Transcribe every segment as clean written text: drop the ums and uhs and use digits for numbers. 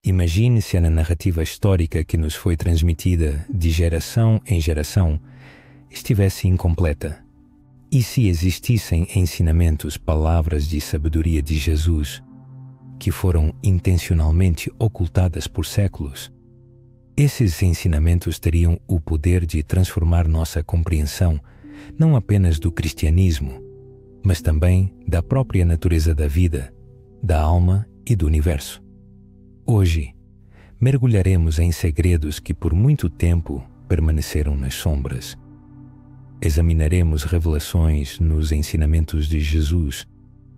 Imagine se a narrativa histórica que nos foi transmitida de geração em geração estivesse incompleta. E se existissem ensinamentos, palavras de sabedoria de Jesus, que foram intencionalmente ocultadas por séculos, esses ensinamentos teriam o poder de transformar nossa compreensão não apenas do cristianismo, mas também da própria natureza da vida, da alma e do universo. Hoje, mergulharemos em segredos que por muito tempo permaneceram nas sombras. Examinaremos revelações nos ensinamentos de Jesus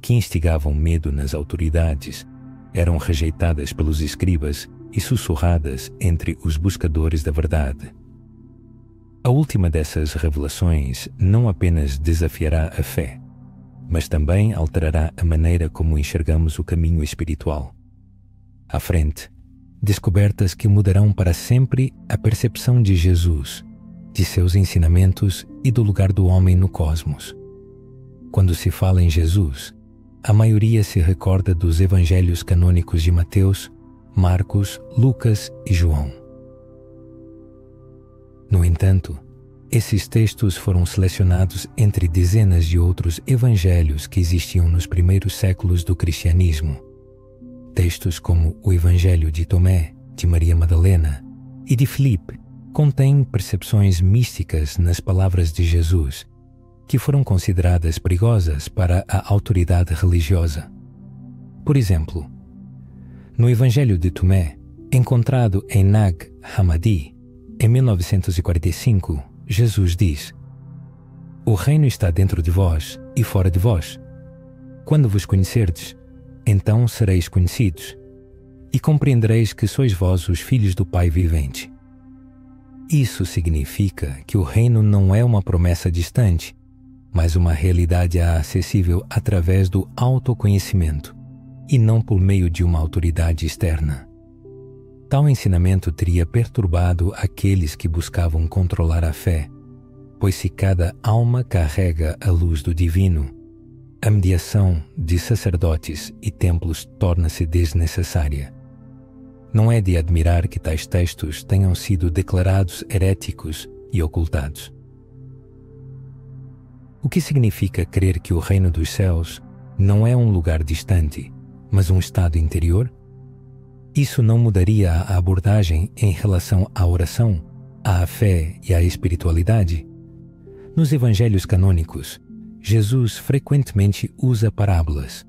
que instigavam medo nas autoridades, eram rejeitadas pelos escribas e sussurradas entre os buscadores da verdade. A última dessas revelações não apenas desafiará a fé, mas também alterará a maneira como enxergamos o caminho espiritual. À frente, descobertas que mudarão para sempre a percepção de Jesus, de seus ensinamentos e do lugar do homem no cosmos. Quando se fala em Jesus, a maioria se recorda dos evangelhos canônicos de Mateus, Marcos, Lucas e João. No entanto, esses textos foram selecionados entre dezenas de outros evangelhos que existiam nos primeiros séculos do cristianismo. Textos como o Evangelho de Tomé, de Maria Madalena e de Filipe contêm percepções místicas nas palavras de Jesus, que foram consideradas perigosas para a autoridade religiosa. Por exemplo, no Evangelho de Tomé, encontrado em Nag Hammadi, em 1945, Jesus diz: "O reino está dentro de vós e fora de vós. Quando vos conhecerdes, então sereis conhecidos, e compreendereis que sois vós os filhos do Pai vivente." Isso significa que o reino não é uma promessa distante, mas uma realidade acessível através do autoconhecimento, e não por meio de uma autoridade externa. Tal ensinamento teria perturbado aqueles que buscavam controlar a fé, pois se cada alma carrega a luz do divino, a mediação de sacerdotes e templos torna-se desnecessária. Não é de admirar que tais textos tenham sido declarados heréticos e ocultados. O que significa crer que o reino dos céus não é um lugar distante, mas um estado interior? Isso não mudaria a abordagem em relação à oração, à fé e à espiritualidade? Nos evangelhos canônicos, Jesus frequentemente usa parábolas,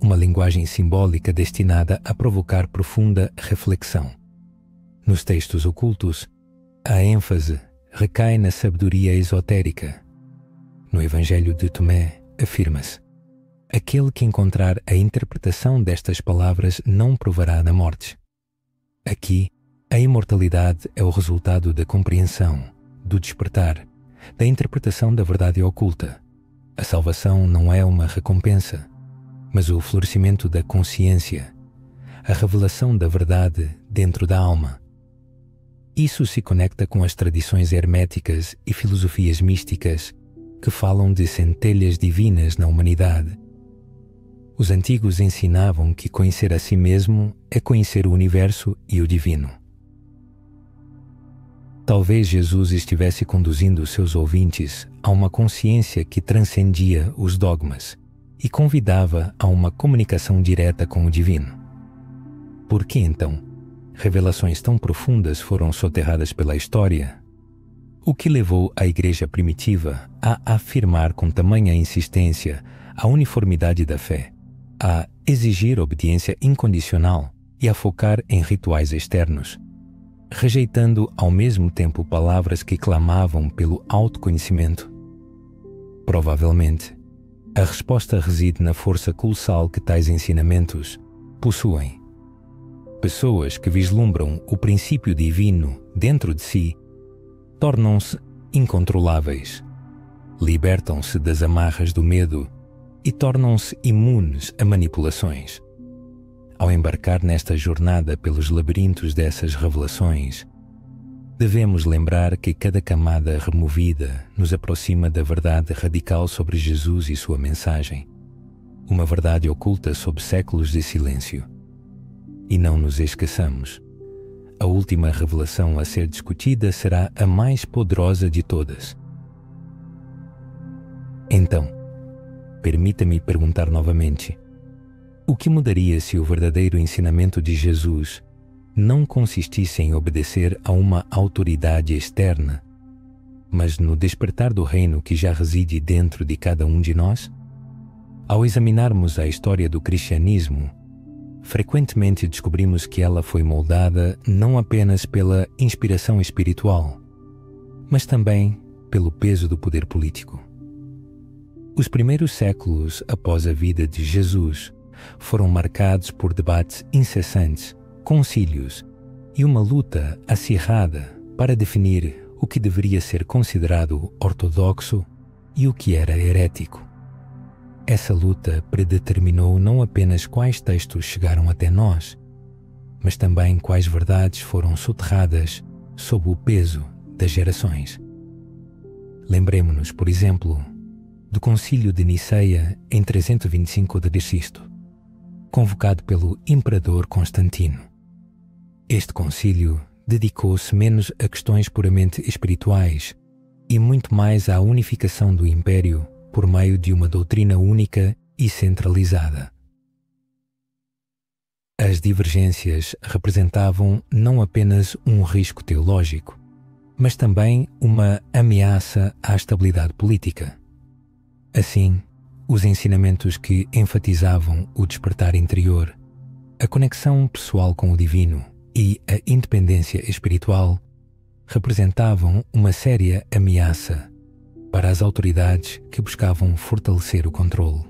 uma linguagem simbólica destinada a provocar profunda reflexão. Nos textos ocultos, a ênfase recai na sabedoria esotérica. No Evangelho de Tomé, afirma-se: "Aquele que encontrar a interpretação destas palavras não provará da morte." Aqui, a imortalidade é o resultado da compreensão, do despertar, da interpretação da verdade oculta. A salvação não é uma recompensa, mas o florescimento da consciência, a revelação da verdade dentro da alma. Isso se conecta com as tradições herméticas e filosofias místicas que falam de centelhas divinas na humanidade. Os antigos ensinavam que conhecer a si mesmo é conhecer o universo e o divino. Talvez Jesus estivesse conduzindo seus ouvintes a uma consciência que transcendia os dogmas e convidava a uma comunicação direta com o divino. Por que, então, revelações tão profundas foram soterradas pela história? O que levou a Igreja primitiva a afirmar com tamanha insistência a uniformidade da fé, a exigir obediência incondicional e a focar em rituais externos, rejeitando ao mesmo tempo palavras que clamavam pelo autoconhecimento? Provavelmente, a resposta reside na força colossal que tais ensinamentos possuem. Pessoas que vislumbram o princípio divino dentro de si tornam-se incontroláveis, libertam-se das amarras do medo e tornam-se imunes a manipulações. Ao embarcar nesta jornada pelos labirintos dessas revelações, devemos lembrar que cada camada removida nos aproxima da verdade radical sobre Jesus e sua mensagem, uma verdade oculta sob séculos de silêncio. E não nos esqueçamos, a última revelação a ser discutida será a mais poderosa de todas. Então, permita-me perguntar novamente: o que mudaria se o verdadeiro ensinamento de Jesus não consistisse em obedecer a uma autoridade externa, mas no despertar do reino que já reside dentro de cada um de nós? Ao examinarmos a história do cristianismo, frequentemente descobrimos que ela foi moldada não apenas pela inspiração espiritual, mas também pelo peso do poder político. Os primeiros séculos após a vida de Jesus foram marcados por debates incessantes, concílios e uma luta acirrada para definir o que deveria ser considerado ortodoxo e o que era herético. Essa luta predeterminou não apenas quais textos chegaram até nós, mas também quais verdades foram soterradas sob o peso das gerações. Lembremo-nos, por exemplo, do Concílio de Niceia em 325 d.C., convocado pelo imperador Constantino. Este concílio dedicou-se menos a questões puramente espirituais e muito mais à unificação do império por meio de uma doutrina única e centralizada. As divergências representavam não apenas um risco teológico, mas também uma ameaça à estabilidade política. Assim, os ensinamentos que enfatizavam o despertar interior, a conexão pessoal com o divino e a independência espiritual representavam uma séria ameaça para as autoridades que buscavam fortalecer o controle.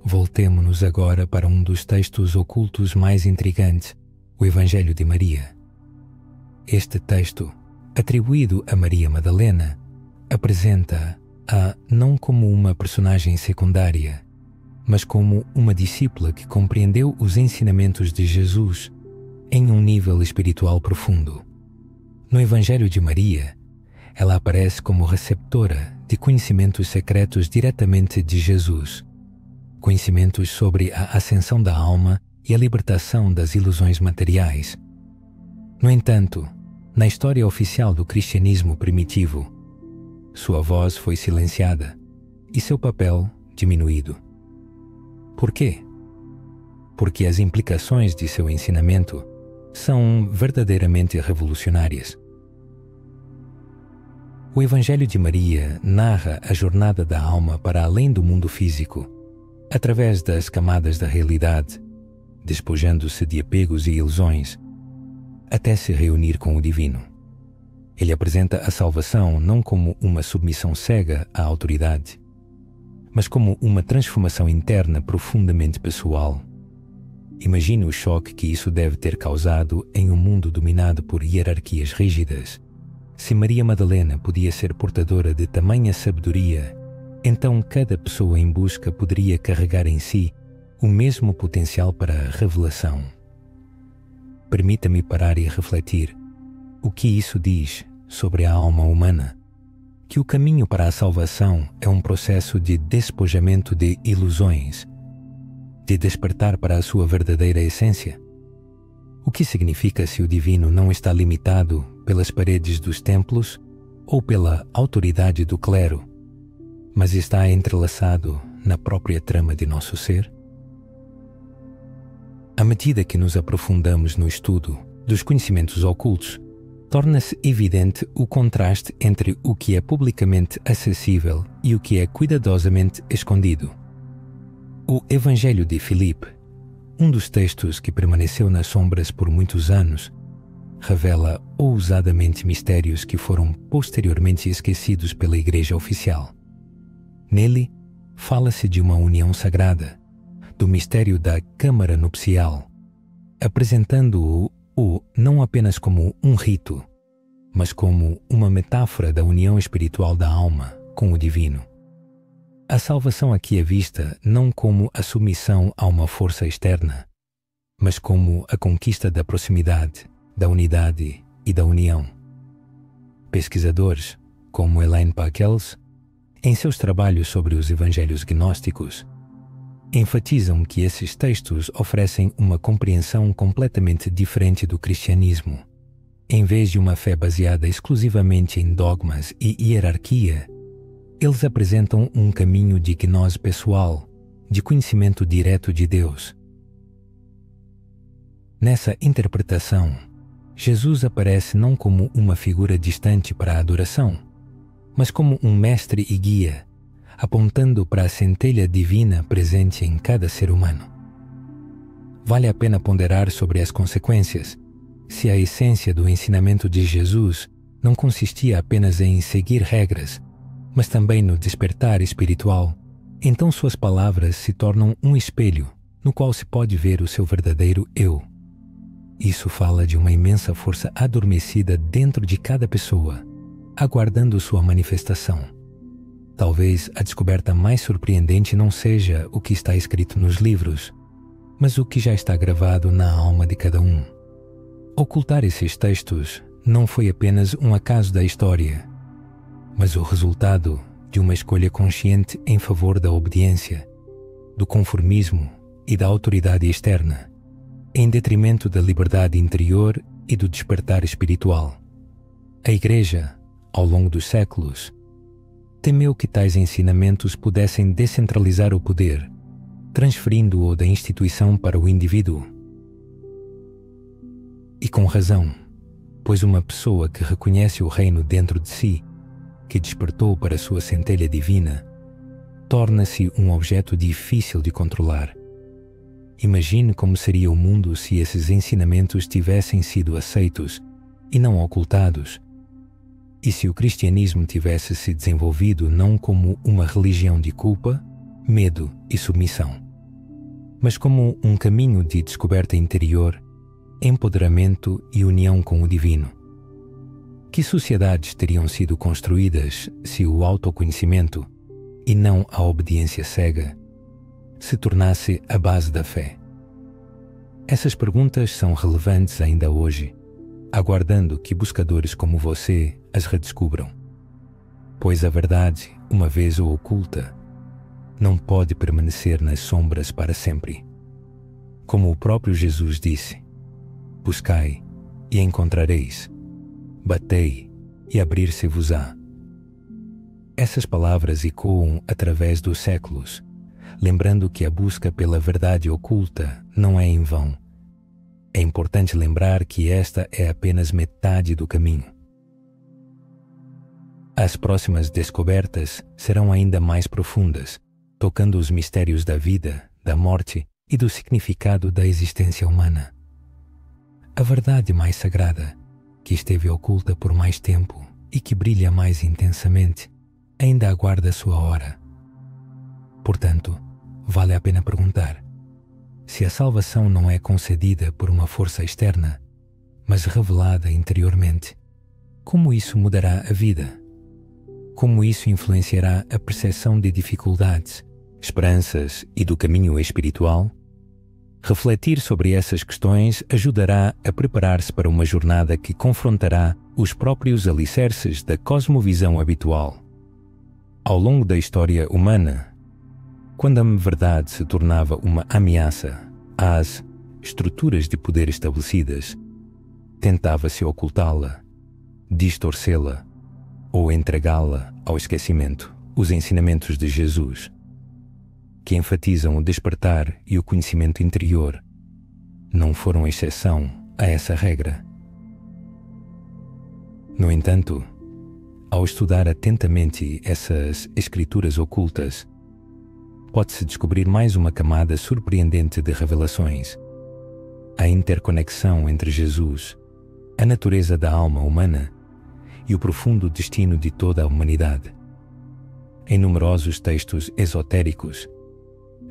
Voltemo-nos agora para um dos textos ocultos mais intrigantes, o Evangelho de Maria. Este texto, atribuído a Maria Madalena, apresenta-a não como uma personagem secundária, mas como uma discípula que compreendeu os ensinamentos de Jesus em um nível espiritual profundo. No Evangelho de Maria, ela aparece como receptora de conhecimentos secretos diretamente de Jesus, conhecimentos sobre a ascensão da alma e a libertação das ilusões materiais. No entanto, na história oficial do cristianismo primitivo, sua voz foi silenciada e seu papel diminuído. Por quê? Porque as implicações de seu ensinamento são verdadeiramente revolucionárias. O Evangelho de Maria narra a jornada da alma para além do mundo físico, através das camadas da realidade, despojando-se de apegos e ilusões, até se reunir com o divino. Ele apresenta a salvação não como uma submissão cega à autoridade, mas como uma transformação interna profundamente pessoal. Imagine o choque que isso deve ter causado em um mundo dominado por hierarquias rígidas. Se Maria Madalena podia ser portadora de tamanha sabedoria, então cada pessoa em busca poderia carregar em si o mesmo potencial para a revelação. Permita-me parar e refletir. O que isso diz sobre a alma humana? Que o caminho para a salvação é um processo de despojamento de ilusões, de despertar para a sua verdadeira essência? O que significa se o divino não está limitado pelas paredes dos templos ou pela autoridade do clero, mas está entrelaçado na própria trama de nosso ser? À medida que nos aprofundamos no estudo dos conhecimentos ocultos, torna-se evidente o contraste entre o que é publicamente acessível e o que é cuidadosamente escondido. O Evangelho de Filipe, um dos textos que permaneceu nas sombras por muitos anos, revela ousadamente mistérios que foram posteriormente esquecidos pela Igreja oficial. Nele, fala-se de uma união sagrada, do mistério da câmara nupcial, apresentando-o não apenas como um rito, mas como uma metáfora da união espiritual da alma com o divino. A salvação aqui é vista não como a submissão a uma força externa, mas como a conquista da proximidade, da unidade e da união. Pesquisadores, como Elaine Pagels, em seus trabalhos sobre os evangelhos gnósticos, enfatizam que esses textos oferecem uma compreensão completamente diferente do cristianismo. Em vez de uma fé baseada exclusivamente em dogmas e hierarquia, eles apresentam um caminho de gnose pessoal, de conhecimento direto de Deus. Nessa interpretação, Jesus aparece não como uma figura distante para a adoração, mas como um mestre e guia, apontando para a centelha divina presente em cada ser humano. Vale a pena ponderar sobre as consequências. Se a essência do ensinamento de Jesus não consistia apenas em seguir regras, mas também no despertar espiritual, então suas palavras se tornam um espelho no qual se pode ver o seu verdadeiro eu. Isso fala de uma imensa força adormecida dentro de cada pessoa, aguardando sua manifestação. Talvez a descoberta mais surpreendente não seja o que está escrito nos livros, mas o que já está gravado na alma de cada um. Ocultar esses textos não foi apenas um acaso da história, mas o resultado de uma escolha consciente em favor da obediência, do conformismo e da autoridade externa, em detrimento da liberdade interior e do despertar espiritual. A Igreja, ao longo dos séculos, temeu que tais ensinamentos pudessem descentralizar o poder, transferindo-o da instituição para o indivíduo. E com razão, pois uma pessoa que reconhece o reino dentro de si, que despertou para sua centelha divina, torna-se um objeto difícil de controlar. Imagine como seria o mundo se esses ensinamentos tivessem sido aceitos e não ocultados, e se o cristianismo tivesse se desenvolvido não como uma religião de culpa, medo e submissão, mas como um caminho de descoberta interior, empoderamento e união com o divino. Que sociedades teriam sido construídas se o autoconhecimento, e não a obediência cega, se tornasse a base da fé? Essas perguntas são relevantes ainda hoje, aguardando que buscadores como você as redescubram. Pois a verdade, uma vez oculta, não pode permanecer nas sombras para sempre. Como o próprio Jesus disse: buscai e encontrareis, batei e abrir-se-vos-á. Essas palavras ecoam através dos séculos, lembrando que a busca pela verdade oculta não é em vão. É importante lembrar que esta é apenas metade do caminho. As próximas descobertas serão ainda mais profundas, tocando os mistérios da vida, da morte e do significado da existência humana. A verdade mais sagrada, que esteve oculta por mais tempo e que brilha mais intensamente, ainda aguarda sua hora. Portanto, vale a pena perguntar: se a salvação não é concedida por uma força externa, mas revelada interiormente, como isso mudará a vida? Como isso influenciará a percepção de dificuldades, esperanças e do caminho espiritual? Refletir sobre essas questões ajudará a preparar-se para uma jornada que confrontará os próprios alicerces da cosmovisão habitual. Ao longo da história humana, quando a verdade se tornava uma ameaça às estruturas de poder estabelecidas, tentava-se ocultá-la, distorcê-la ou entregá-la ao esquecimento. Os ensinamentos de Jesus, que enfatizam o despertar e o conhecimento interior, não foram exceção a essa regra. No entanto, ao estudar atentamente essas escrituras ocultas, pode-se descobrir mais uma camada surpreendente de revelações: a interconexão entre Jesus, a natureza da alma humana e o profundo destino de toda a humanidade. Em numerosos textos esotéricos,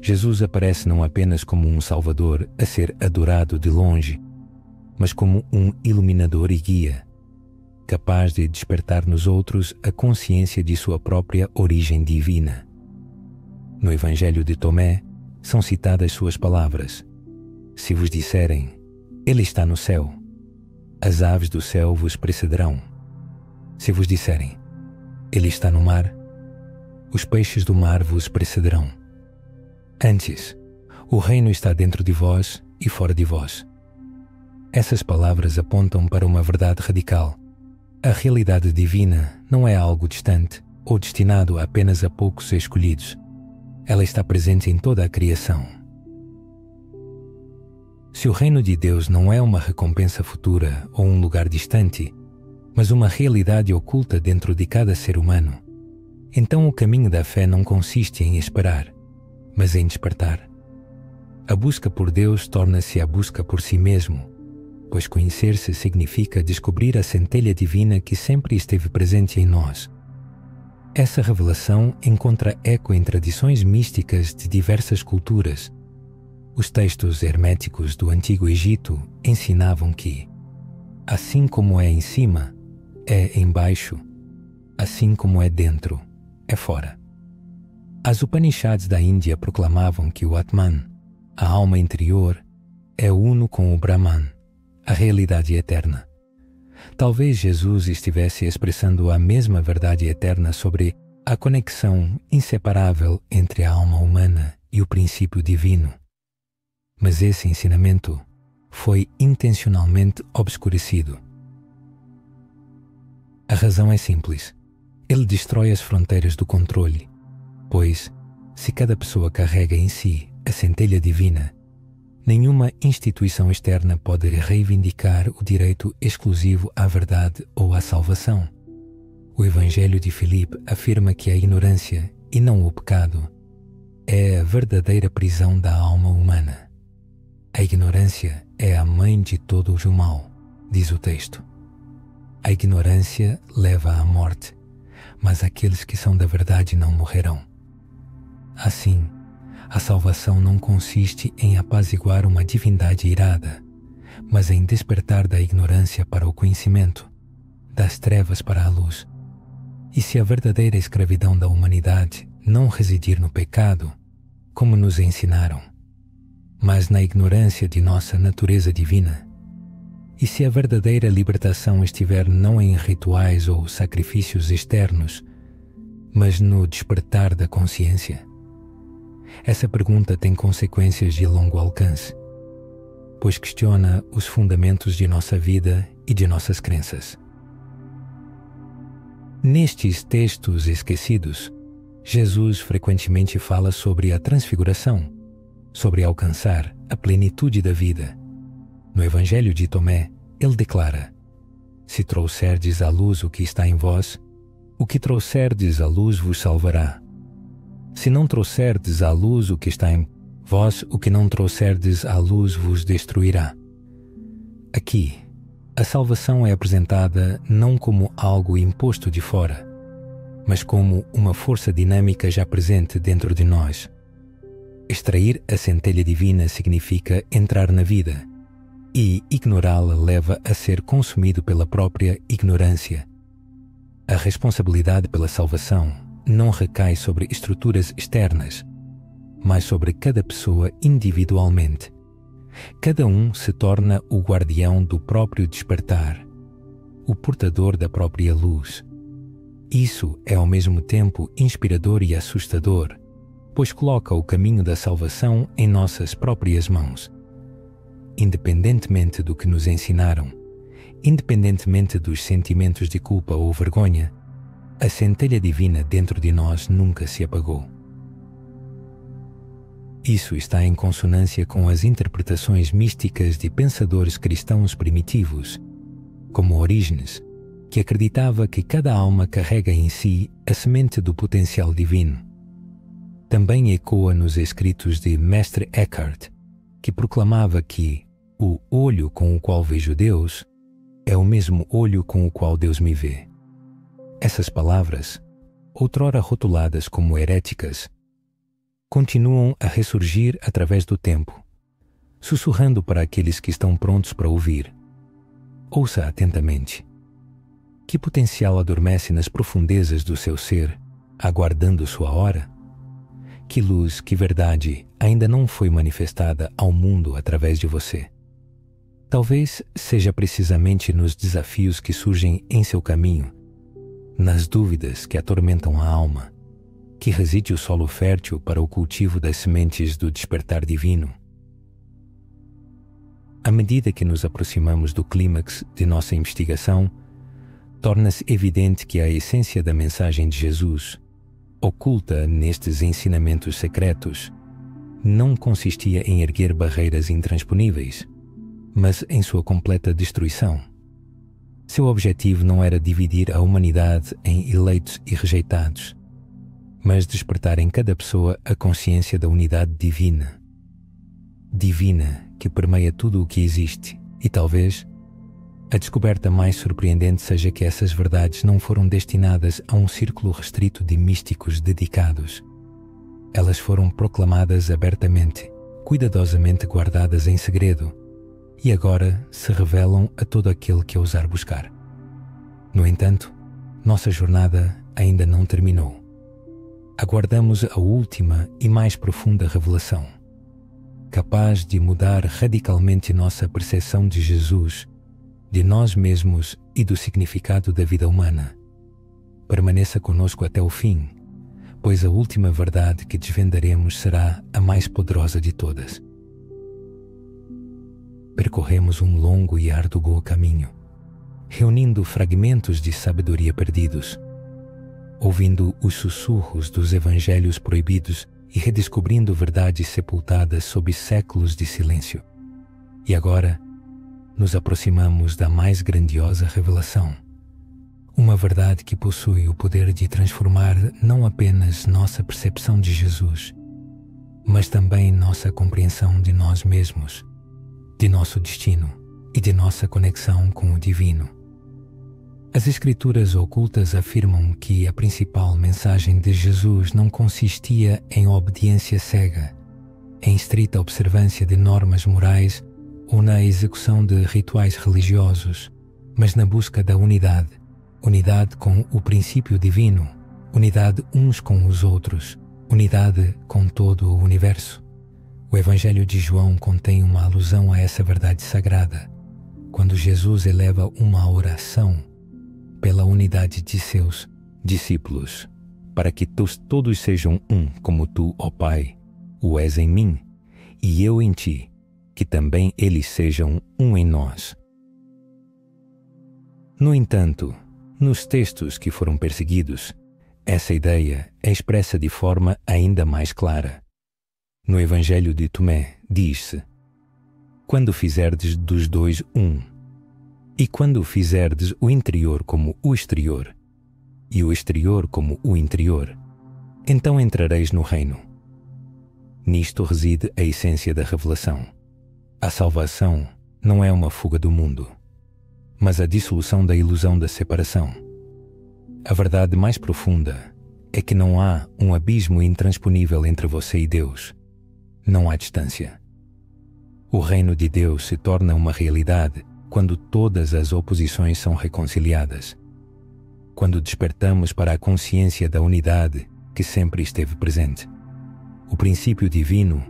Jesus aparece não apenas como um Salvador a ser adorado de longe, mas como um iluminador e guia, capaz de despertar nos outros a consciência de sua própria origem divina. No Evangelho de Tomé, são citadas suas palavras: se vos disserem, Ele está no céu, as aves do céu vos precederão. Se vos disserem, Ele está no mar, os peixes do mar vos precederão. Antes, o reino está dentro de vós e fora de vós. Essas palavras apontam para uma verdade radical. A realidade divina não é algo distante ou destinado apenas a poucos escolhidos. Ela está presente em toda a criação. Se o reino de Deus não é uma recompensa futura ou um lugar distante, mas uma realidade oculta dentro de cada ser humano, então o caminho da fé não consiste em esperar, mas em despertar. A busca por Deus torna-se a busca por si mesmo, pois conhecer-se significa descobrir a centelha divina que sempre esteve presente em nós. Essa revelação encontra eco em tradições místicas de diversas culturas. Os textos herméticos do Antigo Egito ensinavam que, assim como é em cima, é embaixo, assim como é dentro, é fora. As Upanishads da Índia proclamavam que o Atman, a alma interior, é uno com o Brahman, a realidade eterna. Talvez Jesus estivesse expressando a mesma verdade eterna sobre a conexão inseparável entre a alma humana e o princípio divino. Mas esse ensinamento foi intencionalmente obscurecido. A razão é simples. Ele destrói as fronteiras do controle, pois, se cada pessoa carrega em si a centelha divina, nenhuma instituição externa pode reivindicar o direito exclusivo à verdade ou à salvação. O Evangelho de Filipe afirma que a ignorância, e não o pecado, é a verdadeira prisão da alma humana. A ignorância é a mãe de todo o mal, diz o texto. A ignorância leva à morte, mas aqueles que são da verdade não morrerão. Assim, a salvação não consiste em apaziguar uma divindade irada, mas em despertar da ignorância para o conhecimento, das trevas para a luz. E se a verdadeira escravidão da humanidade não residir no pecado, como nos ensinaram, mas na ignorância de nossa natureza divina, e se a verdadeira libertação estiver não em rituais ou sacrifícios externos, mas no despertar da consciência? Essa pergunta tem consequências de longo alcance, pois questiona os fundamentos de nossa vida e de nossas crenças. Nestes textos esquecidos, Jesus frequentemente fala sobre a transfiguração, sobre alcançar a plenitude da vida. No Evangelho de Tomé, ele declara: Se trouxerdes à luz o que está em vós, o que trouxerdes à luz vos salvará. Se não trouxerdes à luz o que está em vós, o que não trouxerdes à luz vos destruirá. Aqui, a salvação é apresentada não como algo imposto de fora, mas como uma força dinâmica já presente dentro de nós. Extrair a centelha divina significa entrar na vida, e ignorá-la leva a ser consumido pela própria ignorância. A responsabilidade pela salvação não recai sobre estruturas externas, mas sobre cada pessoa individualmente. Cada um se torna o guardião do próprio despertar, o portador da própria luz. Isso é ao mesmo tempo inspirador e assustador, pois coloca o caminho da salvação em nossas próprias mãos. Independentemente do que nos ensinaram, independentemente dos sentimentos de culpa ou vergonha, a centelha divina dentro de nós nunca se apagou. Isso está em consonância com as interpretações místicas de pensadores cristãos primitivos, como Orígenes, que acreditava que cada alma carrega em si a semente do potencial divino. Também ecoa nos escritos de Mestre Eckhart, que proclamava que o olho com o qual vejo Deus é o mesmo olho com o qual Deus me vê. Essas palavras, outrora rotuladas como heréticas, continuam a ressurgir através do tempo, sussurrando para aqueles que estão prontos para ouvir. Ouça atentamente. Que potencial adormece nas profundezas do seu ser, aguardando sua hora? Que luz, que verdade ainda não foi manifestada ao mundo através de você? Talvez seja precisamente nos desafios que surgem em seu caminho, nas dúvidas que atormentam a alma, que reside o solo fértil para o cultivo das sementes do despertar divino. À medida que nos aproximamos do clímax de nossa investigação, torna-se evidente que a essência da mensagem de Jesus, oculta nestes ensinamentos secretos, não consistia em erguer barreiras intransponíveis, mas em sua completa destruição. Seu objetivo não era dividir a humanidade em eleitos e rejeitados, mas despertar em cada pessoa a consciência da unidade divina. Divina que permeia tudo o que existe, e talvez a descoberta mais surpreendente seja que essas verdades não foram destinadas a um círculo restrito de místicos dedicados. Elas foram proclamadas abertamente, cuidadosamente guardadas em segredo, e agora se revelam a todo aquele que ousar buscar. No entanto, nossa jornada ainda não terminou. Aguardamos a última e mais profunda revelação, capaz de mudar radicalmente nossa percepção de Jesus, de nós mesmos e do significado da vida humana. Permaneça conosco até o fim, pois a última verdade que desvendaremos será a mais poderosa de todas. Percorremos um longo e árduo caminho, reunindo fragmentos de sabedoria perdidos, ouvindo os sussurros dos evangelhos proibidos e redescobrindo verdades sepultadas sob séculos de silêncio. E agora, nos aproximamos da mais grandiosa revelação, uma verdade que possui o poder de transformar não apenas nossa percepção de Jesus, mas também nossa compreensão de nós mesmos, de nosso destino e de nossa conexão com o divino. As Escrituras ocultas afirmam que a principal mensagem de Jesus não consistia em obediência cega, em estrita observância de normas morais ou na execução de rituais religiosos, mas na busca da unidade, unidade com o princípio divino, unidade uns com os outros, unidade com todo o universo. O Evangelho de João contém uma alusão a essa verdade sagrada, quando Jesus eleva uma oração pela unidade de seus discípulos, para que todos sejam um, como tu, ó Pai, o és em mim, e eu em ti, que também eles sejam um em nós. No entanto, nos textos que foram perseguidos, essa ideia é expressa de forma ainda mais clara. No Evangelho de Tomé, diz-se: quando fizerdes dos dois um, e quando fizerdes o interior como o exterior, e o exterior como o interior, então entrareis no reino. Nisto reside a essência da revelação. A salvação não é uma fuga do mundo, mas a dissolução da ilusão da separação. A verdade mais profunda é que não há um abismo intransponível entre você e Deus. Não há distância. O reino de Deus se torna uma realidade quando todas as oposições são reconciliadas, quando despertamos para a consciência da unidade que sempre esteve presente. O princípio divino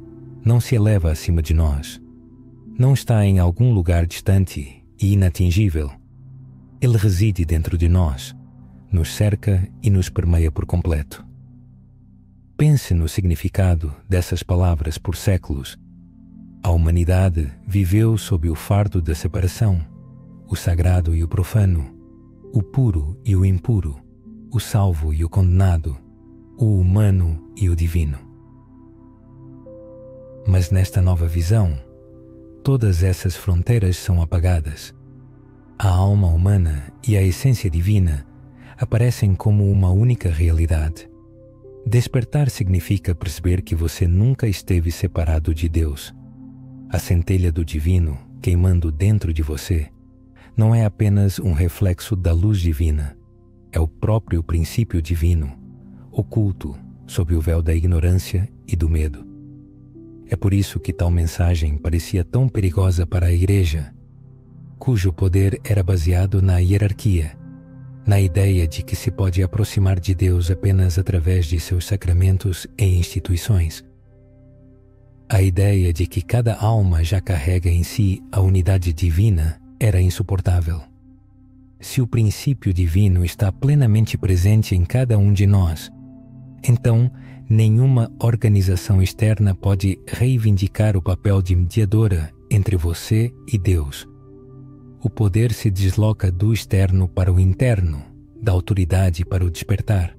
não se eleva acima de nós, não está em algum lugar distante e inatingível. Ele reside dentro de nós, nos cerca e nos permeia por completo. Pense no significado dessas palavras por séculos. A humanidade viveu sob o fardo da separação, o sagrado e o profano, o puro e o impuro, o salvo e o condenado, o humano e o divino. Mas nesta nova visão, todas essas fronteiras são apagadas. A alma humana e a essência divina aparecem como uma única realidade. Despertar significa perceber que você nunca esteve separado de Deus. A centelha do divino, queimando dentro de você, não é apenas um reflexo da luz divina, é o próprio princípio divino, oculto sob o véu da ignorância e do medo. É por isso que tal mensagem parecia tão perigosa para a Igreja, cujo poder era baseado na hierarquia, na ideia de que se pode aproximar de Deus apenas através de seus sacramentos e instituições. A ideia de que cada alma já carrega em si a unidade divina era insuportável. Se o princípio divino está plenamente presente em cada um de nós, Então, nenhuma organização externa pode reivindicar o papel de mediadora entre você e Deus. O poder se desloca do externo para o interno, da autoridade para o despertar.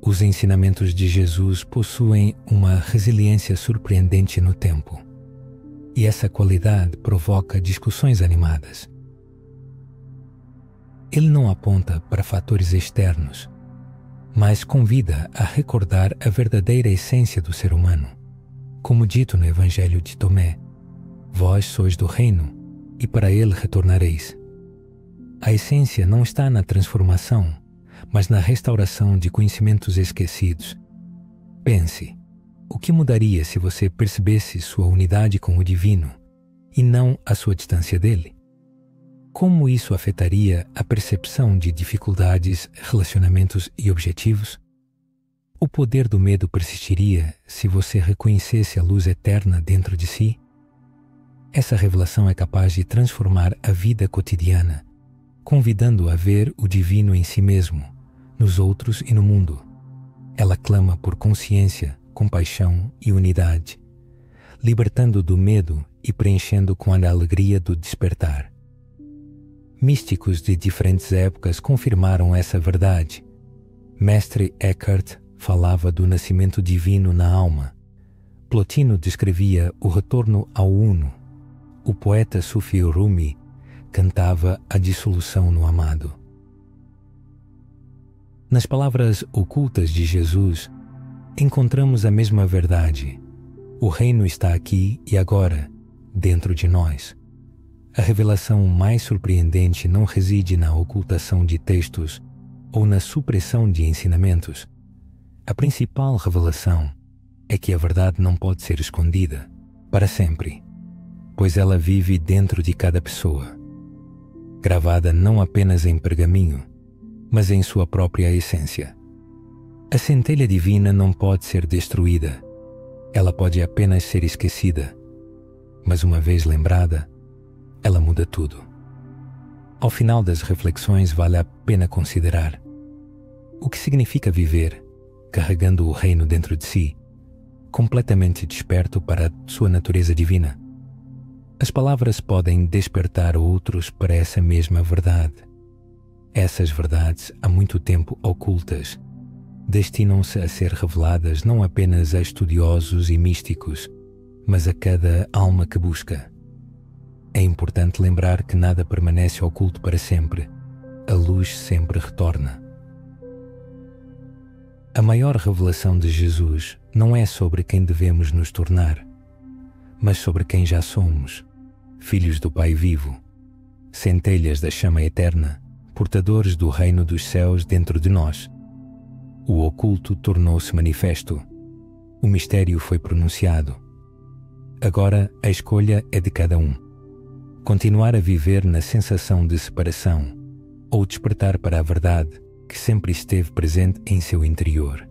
Os ensinamentos de Jesus possuem uma resiliência surpreendente no tempo, e essa qualidade provoca discussões animadas. Ele não aponta para fatores externos, mas convida a recordar a verdadeira essência do ser humano. Como dito no Evangelho de Tomé, vós sois do reino, e para ele retornareis. A essência não está na transformação, mas na restauração de conhecimentos esquecidos. Pense, o que mudaria se você percebesse sua unidade com o divino e não a sua distância dele? Como isso afetaria a percepção de dificuldades, relacionamentos e objetivos? O poder do medo persistiria se você reconhecesse a luz eterna dentro de si? Essa revelação é capaz de transformar a vida cotidiana, convidando a ver o divino em si mesmo, nos outros e no mundo. Ela clama por consciência, compaixão e unidade, libertando do medo e preenchendo com a alegria do despertar. Místicos de diferentes épocas confirmaram essa verdade. Mestre Eckhart falava do nascimento divino na alma. Plotino descrevia o retorno ao Uno. O poeta Sufi Rumi cantava a dissolução no amado. Nas palavras ocultas de Jesus, encontramos a mesma verdade. O reino está aqui e agora, dentro de nós. A revelação mais surpreendente não reside na ocultação de textos ou na supressão de ensinamentos. A principal revelação é que a verdade não pode ser escondida para sempre, pois ela vive dentro de cada pessoa, gravada não apenas em pergaminho, mas em sua própria essência. A centelha divina não pode ser destruída, ela pode apenas ser esquecida, mas uma vez lembrada, ela muda tudo. Ao final das reflexões, vale a pena considerar o que significa viver carregando o reino dentro de si, completamente desperto para a sua natureza divina. As palavras podem despertar outros para essa mesma verdade. Essas verdades, há muito tempo ocultas, destinam-se a ser reveladas não apenas a estudiosos e místicos, mas a cada alma que busca. É importante lembrar que nada permanece oculto para sempre. A luz sempre retorna. A maior revelação de Jesus não é sobre quem devemos nos tornar, mas sobre quem já somos, filhos do Pai vivo, centelhas da chama eterna, portadores do reino dos céus dentro de nós. O oculto tornou-se manifesto. O mistério foi pronunciado. Agora a escolha é de cada um. Continuar a viver na sensação de separação ou despertar para a verdade que sempre esteve presente em seu interior.